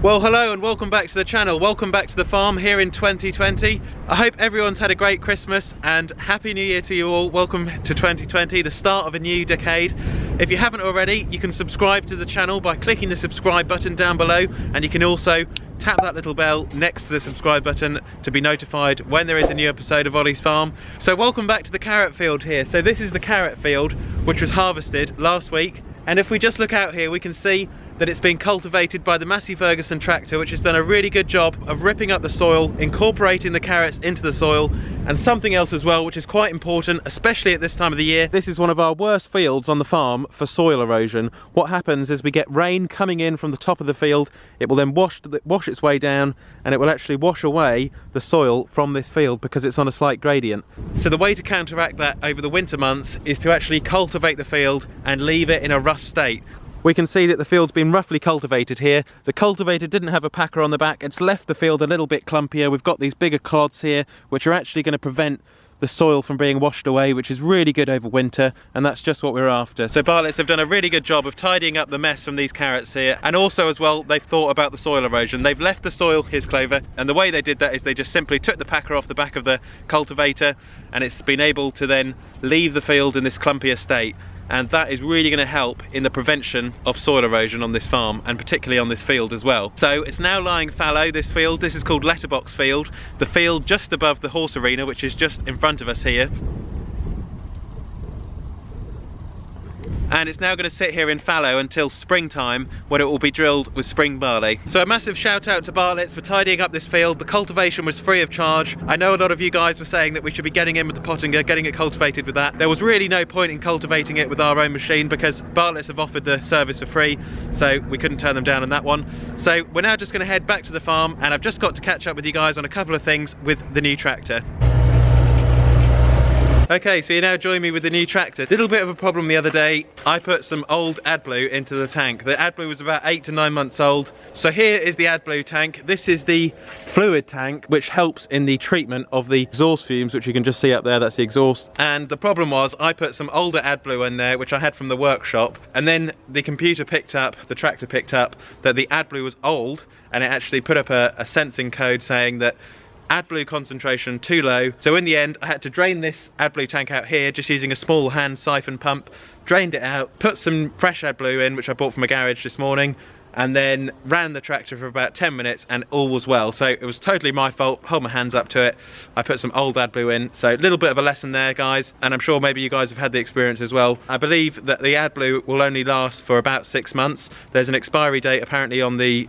Well, hello and welcome back to the channel. Welcome back to the farm here in 2020. I hope everyone's had a great Christmas and Happy New Year to you all. Welcome to 2020, the start of a new decade. If you haven't already, you can subscribe to the channel by clicking the subscribe button down below, and you can also tap that little bell next to the subscribe button to be notified when there is a new episode of Olly's Farm. So welcome back to the carrot field here. So this is the carrot field which was harvested last week, and if we just look out here we can see that it's been cultivated by the Massey Ferguson tractor, which has done a really good job of ripping up the soil, incorporating the carrots into the soil, and something else as well which is quite important, especially at this time of the year. This is one of our worst fields on the farm for soil erosion. What happens is we get rain coming in from the top of the field, it will then wash its way down, and it will actually wash away the soil from this field because it's on a slight gradient. So the way to counteract that over the winter months is to actually cultivate the field and leave it in a rough state. We can see that the field's been roughly cultivated here. The cultivator didn't have a packer on the back. It's left the field a little bit clumpier. We've got these bigger clods here, which are actually going to prevent the soil from being washed away, which is really good over winter, and that's just what we're after. So Bartlett's have done a really good job of tidying up the mess from these carrots here, and also as well they've thought about the soil erosion. They've left the soil, here's Clover, and the way they did that is they just simply took the packer off the back of the cultivator, and it's been able to then leave the field in this clumpier state. And that is really going to help in the prevention of soil erosion on this farm, and particularly on this field as well. So it's now lying fallow, this field. This is called Letterbox Field, the field just above the horse arena, which is just in front of us here. And it's now going to sit here in fallow until springtime, when it will be drilled with spring barley. So a massive shout out to Bartlett's for tidying up this field. The cultivation was free of charge. I know a lot of you guys were saying that we should be getting in with the pottinger, getting it cultivated with that. There was really no point in cultivating it with our own machine because Bartlett's have offered the service for free, so we couldn't turn them down on that one. So we're now just going to head back to the farm, and I've just got to catch up with you guys on a couple of things with the new tractor. Okay, so you now join me with the new tractor. Little bit of a problem the other day. I put some old Adblue into the tank. The Adblue was about 8 to 9 months old. So here is the Adblue tank. This is the fluid tank, which helps in the treatment of the exhaust fumes, which you can just see up there, that's the exhaust. And the problem was I put some older Adblue in there, which I had from the workshop, and then the computer picked up, the tractor picked up, that the Adblue was old, and it actually put up a sensing code saying that Adblue concentration too low. So in the end I had to drain this Adblue tank out here just using a small hand siphon pump, drained it out, put some fresh Adblue in which I bought from a garage this morning, and then ran the tractor for about 10 minutes and all was well. So it was totally my fault, hold my hands up to it. I put some old Adblue in, so a little bit of a lesson there guys, and I'm sure maybe you guys have had the experience as well. I believe that the Adblue will only last for about 6 months. There's an expiry date apparently on the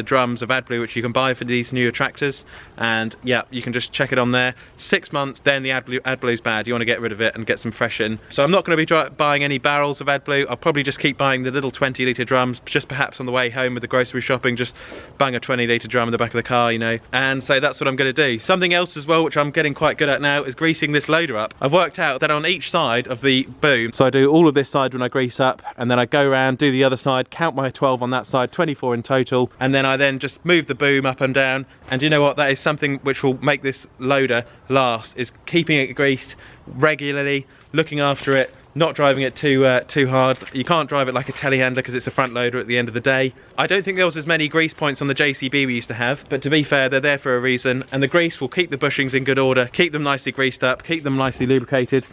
drums of Adblue which you can buy for these newer tractors, and yeah, you can just check it on there. 6 months, then the Adblue's bad. You want to get rid of it and get some fresh in. So I'm not going to be buying any barrels of Adblue. I'll probably just keep buying the little 20 litre drums, just perhaps on the way home with the grocery shopping, just bang a 20 litre drum in the back of the car, you know. And so that's what I'm going to do. Something else as well which I'm getting quite good at now is greasing this loader up. I've worked out that on each side of the boom, so I do all of this side when I grease up, and then I go around, do the other side, count my 12 on that side, 24 in total, and then I just move the boom up and down. And you know what, that is something which will make this loader last, is keeping it greased regularly, looking after it, not driving it too hard. You can't drive it like a telehandler because it's a front loader at the end of the day. I don't think there was as many grease points on the JCB we used to have, but to be fair, they're there for a reason, and the grease will keep the bushings in good order, keep them nicely greased up, keep them nicely lubricated,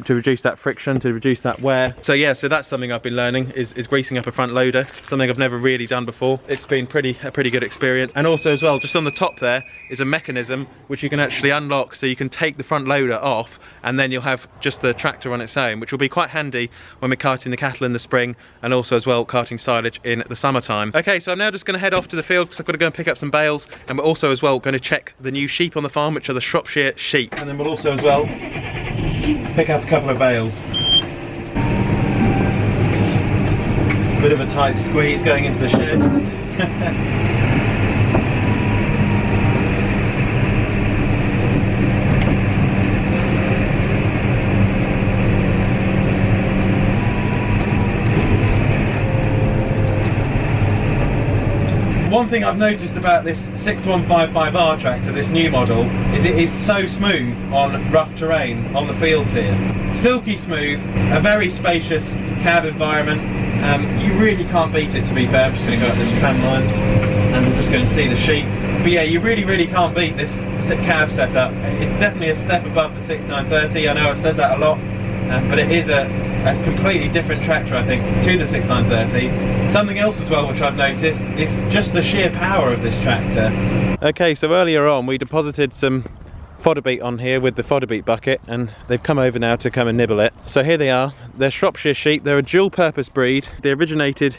to reduce that friction, to reduce that wear. So yeah, so that's something I've been learning, is greasing up a front loader, something I've never really done before. It's been a pretty good experience. And also as well, just on the top there is a mechanism which you can actually unlock, so you can take the front loader off, and then you'll have just the tractor on its own, which will be quite handy when we're carting the cattle in the spring, and also as well carting silage in the summertime. Okay, so I'm now just going to head off to the field because I've got to go and pick up some bales, and we're also as well going to check the new sheep on the farm, which are the Shropshire Sheep. And then we'll also as well pick up a couple of bales. Bit of a tight squeeze going into the shed. One thing I've noticed about this 6155R tractor, this new model, is it is so smooth on rough terrain on the fields here. Silky smooth, a very spacious cab environment. You really can't beat it, to be fair. I'm just going to go up this tram line. and we'll just go and see the sheep. But yeah, you really can't beat this cab setup. It's definitely a step above the 6930. I know I've said that a lot, but it is a completely different tractor, I think, to the 6930. Something else as well which I've noticed is just the sheer power of this tractor. Okay, so earlier on we deposited some fodder beet on here with the fodder beet bucket, and they've come over now to come and nibble it. So here they are. They're Shropshire Sheep. They're a dual purpose breed. They originated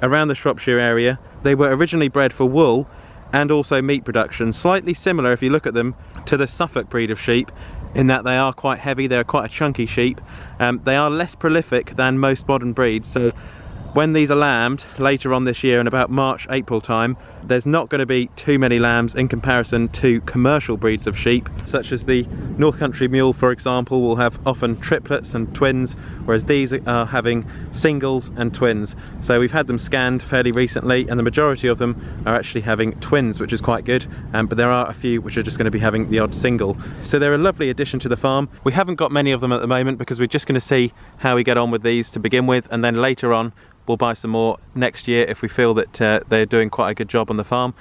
around the Shropshire area. They were originally bred for wool and also meat production. Slightly similar, if you look at them, to the Suffolk breed of sheep, in that they are quite heavy. They're quite a chunky sheep. They are less prolific than most modern breeds, so when these are lambed later on this year in about March, April time, there's not going to be too many lambs in comparison to commercial breeds of sheep, such as the North Country Mule, for example, will have often triplets and twins, whereas these are having singles and twins. So we've had them scanned fairly recently, and the majority of them are actually having twins, which is quite good, but there are a few which are just going to be having the odd single. So they're a lovely addition to the farm. We haven't got many of them at the moment because we're just going to see how we get on with these to begin with, and then later on we'll buy some more next year if we feel that they're doing quite a good job on the farm.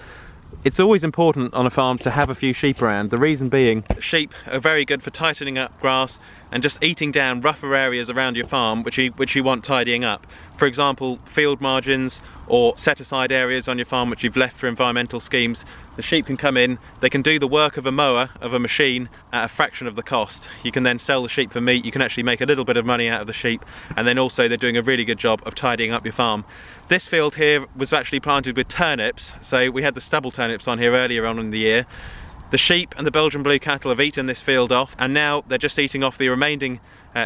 It's always important on a farm to have a few sheep around. The reason being, sheep are very good for tightening up grass and just eating down rougher areas around your farm which you want tidying up. For example, field margins or set aside areas on your farm which you've left for environmental schemes. The sheep can come in, they can do the work of a mower, of a machine, at a fraction of the cost. You can then sell the sheep for meat, you can actually make a little bit of money out of the sheep, and then also they're doing a really good job of tidying up your farm. This field here was actually planted with turnips, so we had the stubble turnips on here earlier on in the year. The sheep and the Belgian blue cattle have eaten this field off, and now they're just eating off the remaining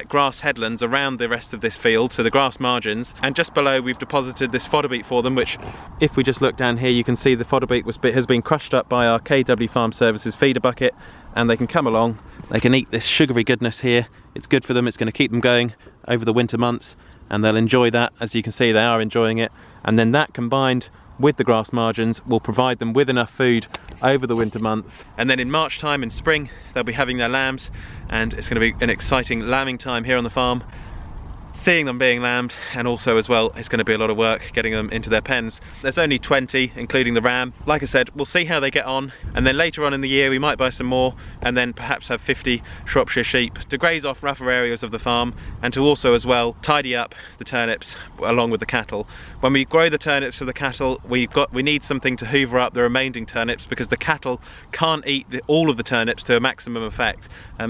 grass headlands around the rest of this field, so the grass margins. And just below we've deposited this fodder beet for them, which, if we just look down here, you can see the fodder beet has been crushed up by our KW Farm Services feeder bucket, and they can come along, they can eat this sugary goodness here. It's good for them, it's going to keep them going over the winter months, and they'll enjoy that. As you can see, they are enjoying it, and then that combined with the grass margins will provide them with enough food over the winter months. And then in March time, in spring, they'll be having their lambs, and it's going to be an exciting lambing time here on the farm, seeing them being lambed, and also as well it's going to be a lot of work getting them into their pens. There's only 20 including the ram. Like I said, we'll see how they get on, and then later on in the year we might buy some more, and then perhaps have 50 Shropshire sheep to graze off rougher areas of the farm, and to also as well tidy up the turnips along with the cattle. When we grow the turnips for the cattle, we need something to hoover up the remaining turnips, because the cattle can't eat all of the turnips to a maximum effect.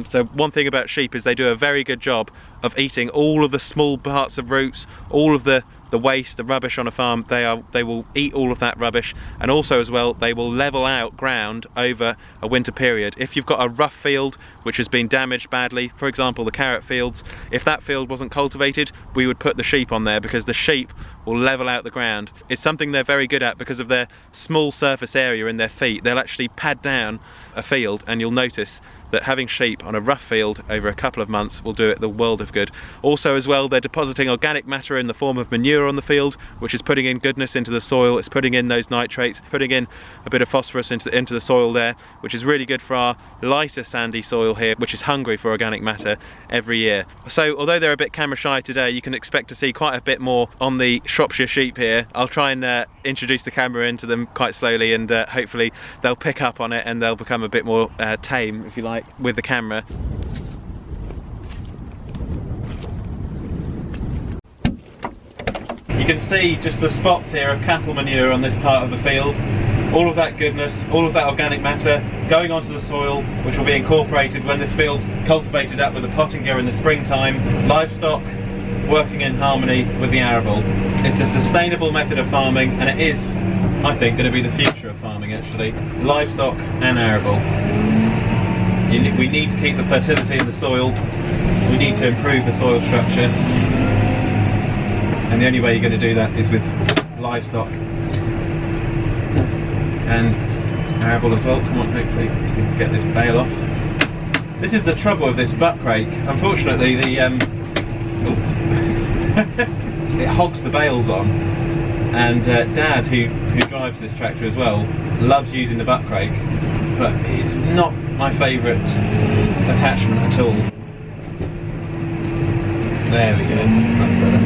So one thing about sheep is they do a very good job of eating all of the small parts of roots, all of the waste, the rubbish on a farm. They will eat all of that rubbish, and also as well they will level out ground over a winter period. If you've got a rough field which has been damaged badly, for example the carrot fields, if that field wasn't cultivated, we would put the sheep on there, because the sheep will level out the ground. It's something they're very good at because of their small surface area in their feet. They'll actually pad down a field, and you'll notice that having sheep on a rough field over a couple of months will do it the world of good. Also as well, they're depositing organic matter in the form of manure on the field, which is putting in goodness into the soil. It's putting in those nitrates, putting in a bit of phosphorus into the soil there, which is really good for our lighter sandy soil here, which is hungry for organic matter every year. So although they're a bit camera shy today, you can expect to see quite a bit more on the Shropshire sheep here. I'll try and introduce the camera into them quite slowly, and hopefully they'll pick up on it and they'll become a bit more tame, if you like, with the camera. You can see just the spots here of cattle manure on this part of the field. All of that goodness, all of that organic matter going onto the soil, which will be incorporated when this field's cultivated up with the pottinger in the springtime. Livestock working in harmony with the arable. It's a sustainable method of farming, and it is, I think, going to be the future of farming actually. Livestock and arable. We need to keep the fertility in the soil, we need to improve the soil structure, and the only way you're going to do that is with livestock and arable as well. Come on, hopefully we can get this bale off. This is the trouble with this butt crake. Unfortunately it hogs the bales on, and Dad, who drives this tractor as well, loves using the butt crake, but it's not my favourite attachment at all. There we go, that's better.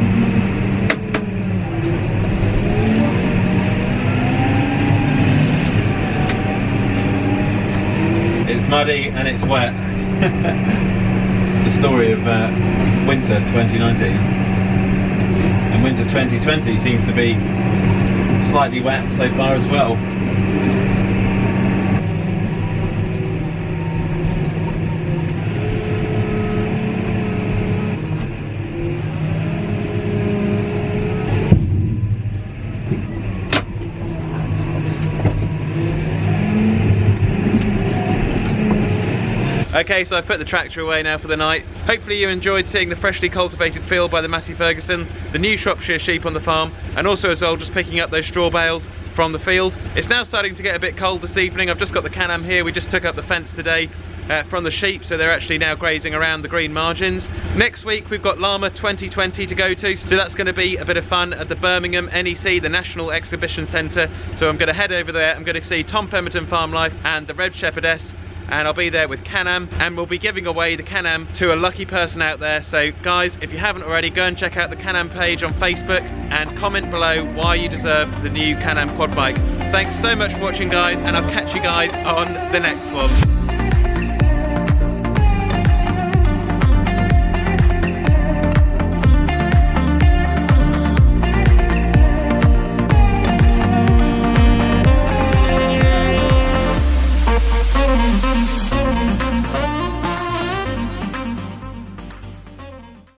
muddy and it's wet. The story of winter 2019. And winter 2020 seems to be slightly wet so far as well. Okay, so I've put the tractor away now for the night. Hopefully you enjoyed seeing the freshly cultivated field by the Massey Ferguson, the new Shropshire Sheep on the farm, and also as well just picking up those straw bales from the field. It's now starting to get a bit cold this evening. I've just got the Can-Am here. We just took up the fence today from the sheep, so they're actually now grazing around the green margins. Next week we've got Llama 2020 to go to, so that's going to be a bit of fun at the Birmingham NEC, the National Exhibition Centre. So I'm going to head over there. I'm going to see Tom Pemberton Farm Life and the Red Shepherdess, and I'll be there with Can-Am, and we'll be giving away the Can-Am to a lucky person out there. So guys, if you haven't already, go and check out the Can-Am page on Facebook and comment below why you deserve the new Can-Am quad bike. Thanks so much for watching guys, and I'll catch you guys on the next one.